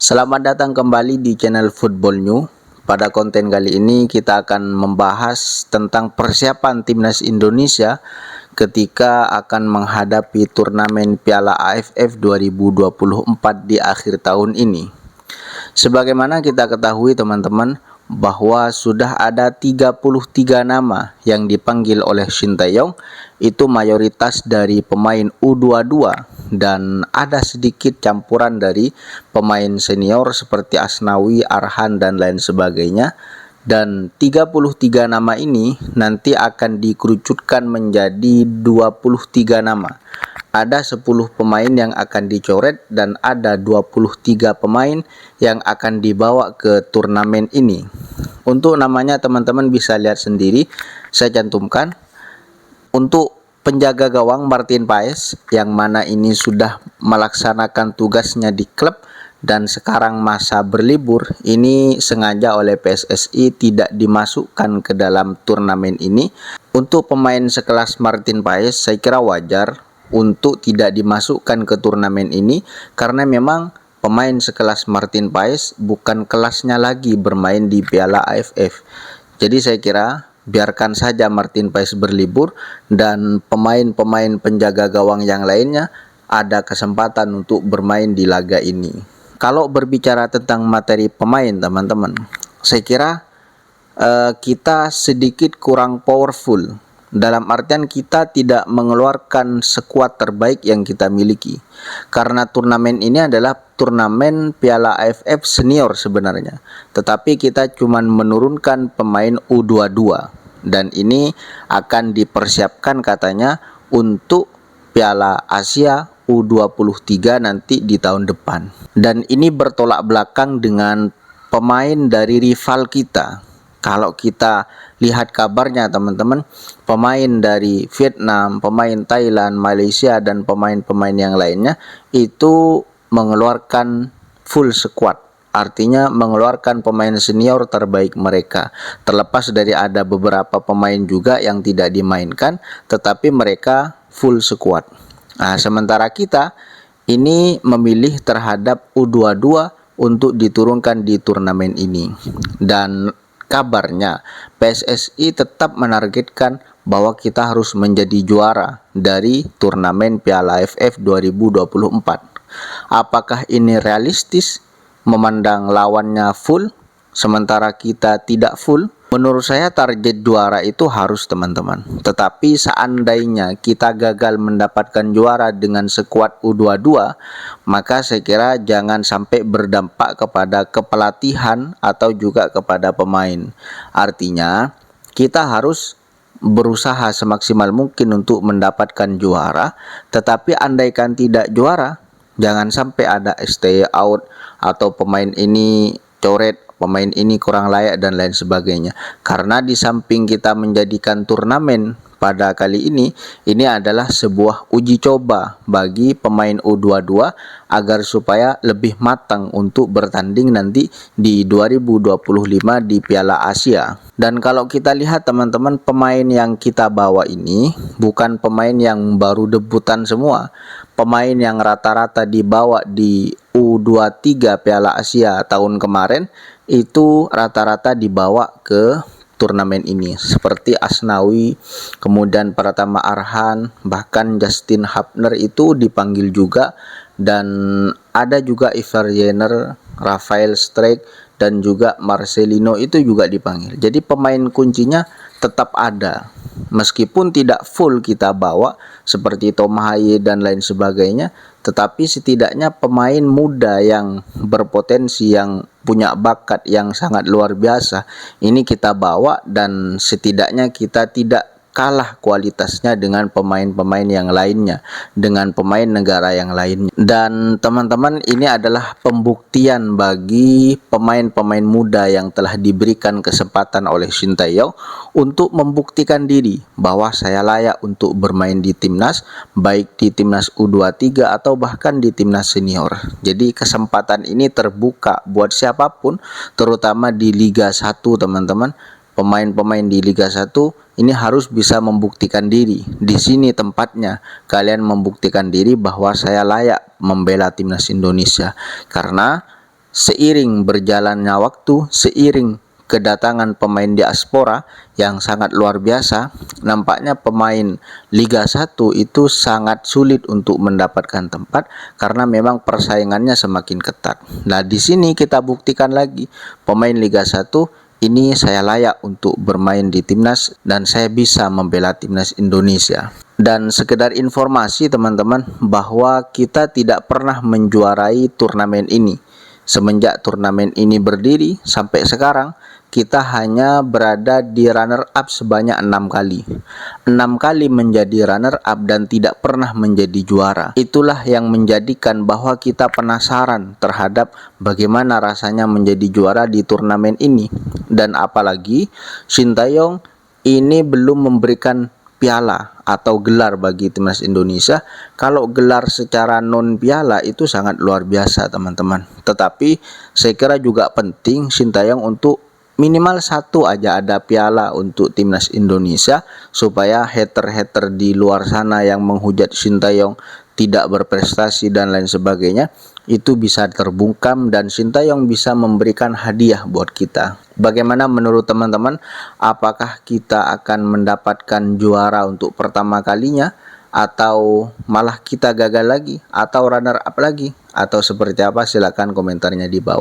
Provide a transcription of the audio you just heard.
Selamat datang kembali di channel Football New. Pada konten kali ini kita akan membahas tentang persiapan timnas Indonesia ketika akan menghadapi turnamen Piala AFF 2024 di akhir tahun ini. Sebagaimana kita ketahui teman-teman, bahwa sudah ada 33 nama yang dipanggil oleh Shin Tae-yong, itu mayoritas dari pemain U22 dan ada sedikit campuran dari pemain senior seperti Asnawi, Arhan dan lain sebagainya. Dan 33 nama ini nanti akan dikerucutkan menjadi 23 nama. Ada 10 pemain yang akan dicoret dan ada 23 pemain yang akan dibawa ke turnamen ini. Untuk namanya teman-teman bisa lihat sendiri, saya cantumkan. Untuk penjaga gawang Martin Paes, yang mana ini sudah melaksanakan tugasnya di klub dan sekarang masa berlibur, ini sengaja oleh PSSI tidak dimasukkan ke dalam turnamen ini. Untuk pemain sekelas Martin Paes, saya kira wajar untuk tidak dimasukkan ke turnamen ini karena memang pemain sekelas Martin Paes bukan kelasnya lagi bermain di Piala AFF. Jadi saya kira biarkan saja Martin Paes berlibur dan pemain-pemain penjaga gawang yang lainnya ada kesempatan untuk bermain di laga ini. Kalau berbicara tentang materi pemain teman-teman, saya kira kita sedikit kurang powerful. Dalam artian kita tidak mengeluarkan skuad terbaik yang kita miliki. Karena turnamen ini adalah turnamen Piala AFF senior sebenarnya. Tetapi kita cuma menurunkan pemain U22. Dan ini akan dipersiapkan katanya untuk Piala Asia U23 nanti di tahun depan. Dan ini bertolak belakang dengan pemain dari rival kita. Kalau kita lihat kabarnya teman-teman, pemain dari Vietnam, pemain Thailand, Malaysia dan pemain-pemain yang lainnya itu mengeluarkan full squad. Artinya mengeluarkan pemain senior terbaik mereka. Terlepas dari ada beberapa pemain juga yang tidak dimainkan, tetapi mereka full squad. Nah, sementara kita ini memilih terhadap U22 untuk diturunkan di turnamen ini. Dan kabarnya PSSI tetap menargetkan bahwa kita harus menjadi juara dari turnamen Piala AFF 2024. Apakah ini realistis memandang lawannya full sementara kita tidak full? Menurut saya target juara itu harus teman-teman. Tetapi seandainya kita gagal mendapatkan juara dengan skuad U22, maka saya kira jangan sampai berdampak kepada kepelatihan atau juga kepada pemain. Artinya kita harus berusaha semaksimal mungkin untuk mendapatkan juara. Tetapi andaikan tidak juara, jangan sampai ada stay out atau pemain ini coret, pemain ini kurang layak dan lain sebagainya. Karena di samping kita menjadikan turnamen pada kali ini adalah sebuah uji coba bagi pemain U22 agar supaya lebih matang untuk bertanding nanti di 2025 di Piala Asia. Dan kalau kita lihat teman-teman, pemain yang kita bawa ini bukan pemain yang baru debutan semua. Pemain yang rata-rata dibawa di U23 Piala Asia tahun kemarin itu rata-rata dibawa ke turnamen ini, seperti Asnawi, kemudian Pratama Arhan, bahkan Justin Hapner itu dipanggil juga, dan ada juga Ivar Jenner, Rafael Strijk dan juga Marcelino itu juga dipanggil. Jadi pemain kuncinya tetap ada meskipun tidak full kita bawa seperti Tom Haye dan lain sebagainya, tetapi setidaknya pemain muda yang berpotensi, yang punya bakat yang sangat luar biasa ini kita bawa, dan setidaknya kita tidak kalah kualitasnya dengan pemain-pemain yang lainnya, dengan pemain negara yang lainnya. Dan teman-teman, ini adalah pembuktian bagi pemain-pemain muda yang telah diberikan kesempatan oleh Shin Tae-yong untuk membuktikan diri bahwa saya layak untuk bermain di timnas, baik di timnas U23 atau bahkan di timnas senior. Jadi kesempatan ini terbuka buat siapapun, terutama di Liga 1 teman-teman. Pemain-pemain di Liga 1 ini harus bisa membuktikan diri. Di sini tempatnya kalian membuktikan diri bahwa saya layak membela timnas Indonesia. Karena seiring berjalannya waktu, seiring kedatangan pemain diaspora yang sangat luar biasa, nampaknya pemain Liga 1 itu sangat sulit untuk mendapatkan tempat karena memang persaingannya semakin ketat. Nah, di sini kita buktikan lagi pemain Liga 1 ini saya layak untuk bermain di timnas dan saya bisa membela timnas Indonesia. Dan sekedar informasi teman-teman, bahwa kita tidak pernah menjuarai turnamen ini. Semenjak turnamen ini berdiri sampai sekarang, kita hanya berada di runner up sebanyak 6 kali. 6 kali menjadi runner up dan tidak pernah menjadi juara. Itulah yang menjadikan bahwa kita penasaran terhadap bagaimana rasanya menjadi juara di turnamen ini. Dan apalagi Sintayong ini belum memberikan piala atau gelar bagi timnas Indonesia. Kalau gelar secara non piala itu sangat luar biasa teman-teman. Tetapi saya kira juga penting Sintayong untuk minimal satu aja ada piala untuk timnas Indonesia, supaya hater-hater di luar sana yang menghujat Sintayong tidak berprestasi dan lain sebagainya itu bisa terbungkam dan Sintayong bisa memberikan hadiah buat kita. Bagaimana menurut teman-teman? Apakah kita akan mendapatkan juara untuk pertama kalinya, atau malah kita gagal lagi, atau runner up lagi, atau seperti apa? Silakan komentarnya di bawah.